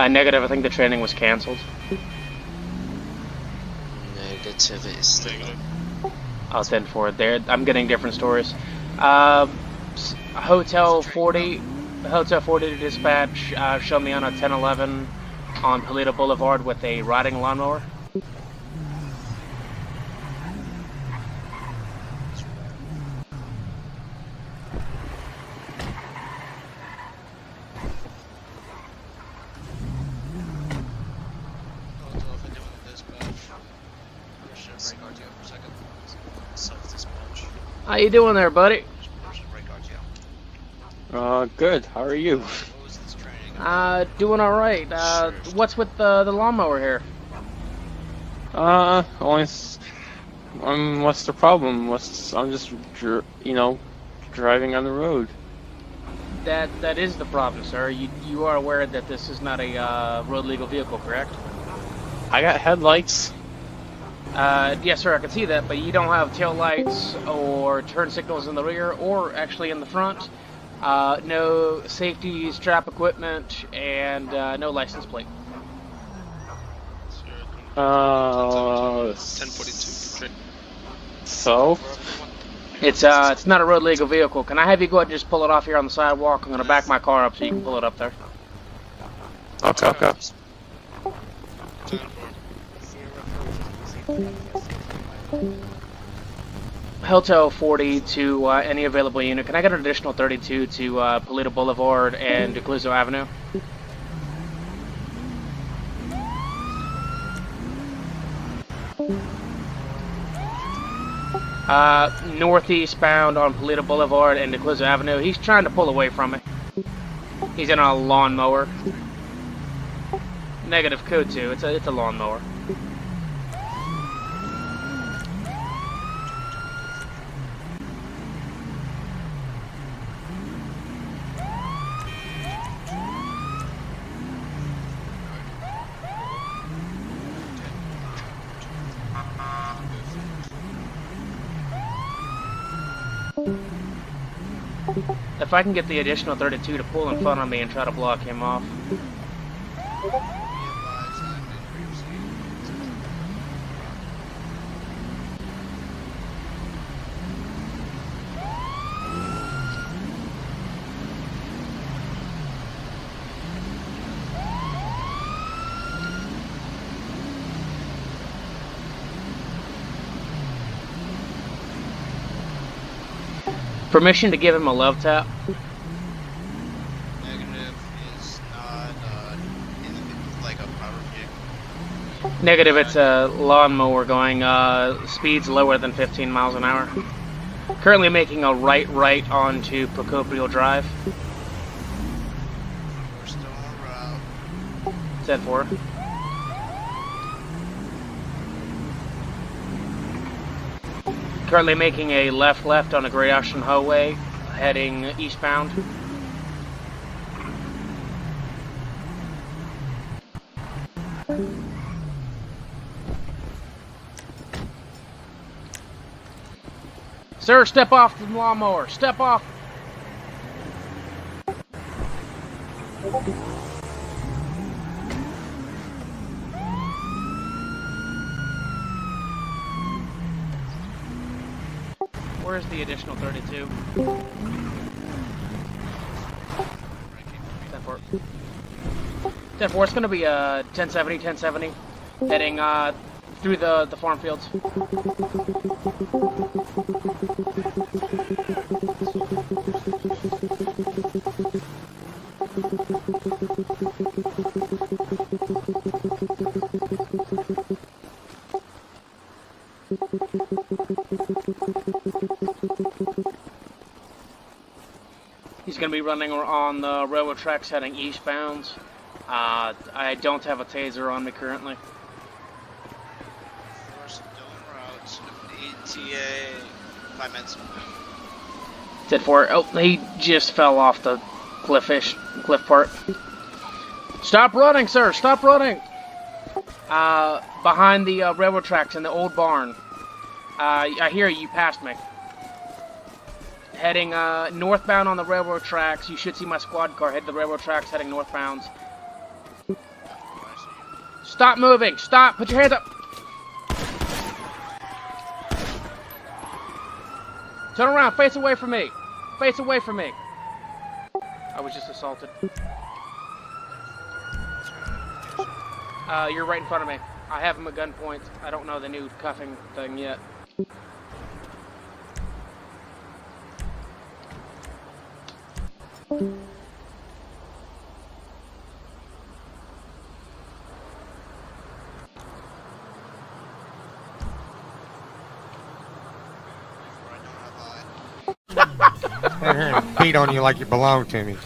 Negative, I think the training was cancelled. Negative, it's still I'll send for it there. I'm getting different stories. Hotel 40 to dispatch, show me on a 1011 on Polito Boulevard with a riding lawnmower. How you doing there, buddy? Good. How are you? Doing all right. What's with the lawnmower here? What's the problem? I'm just, driving on the road. That is the problem, sir. You are aware that this is not a road legal vehicle, correct? I got headlights. Yes, sir, I can see that, but you don't have tail lights or turn signals in the rear or actually in the front. No safety strap equipment and no license plate. 1042. So? It's not a road legal vehicle. Can I have you go ahead and just pull it off here on the sidewalk? I'm gonna back my car up so you can pull it up there. Okay. Hotel 40 to any available unit. Can I get an additional 32 to Polito Boulevard and Decluso Avenue? Northeast bound on Polito Boulevard and Decluso Avenue. He's trying to pull away from me. He's in a lawnmower. Negative, code 2. It's a lawnmower. If I can get the additional 32 to pull in front of me and try to block him off. Permission to give him a love tap. Negative is not like a power vehicle. Negative, it's a lawnmower going speeds lower than 15 miles an hour. Currently making a right onto Procopio Drive. We're still en route. 10-4. Currently making a left on a Great Ocean Highway, heading eastbound. Sir, step off the lawnmower. Step off. Where's the additional 32? 10-4. 10-4, it's going to be 1070, heading through the farm fields. He's going to be running on the railroad tracks heading eastbound. I don't have a taser on me currently. We're still en route. ETA 5 minutes. 10-4. Oh, he just fell off the cliff part. Stop running, sir! Stop running! Behind the railroad tracks in the old barn. I hear you passed me. Heading northbound on the railroad tracks. You should see my squad car head the railroad tracks heading northbound. Stop moving! Stop! Put your hands up! Turn around! Face away from me! Face away from me! I was just assaulted. You're right in front of me. I have him at gunpoint. I don't know the new cuffing thing yet. Beat on you like you belong to me.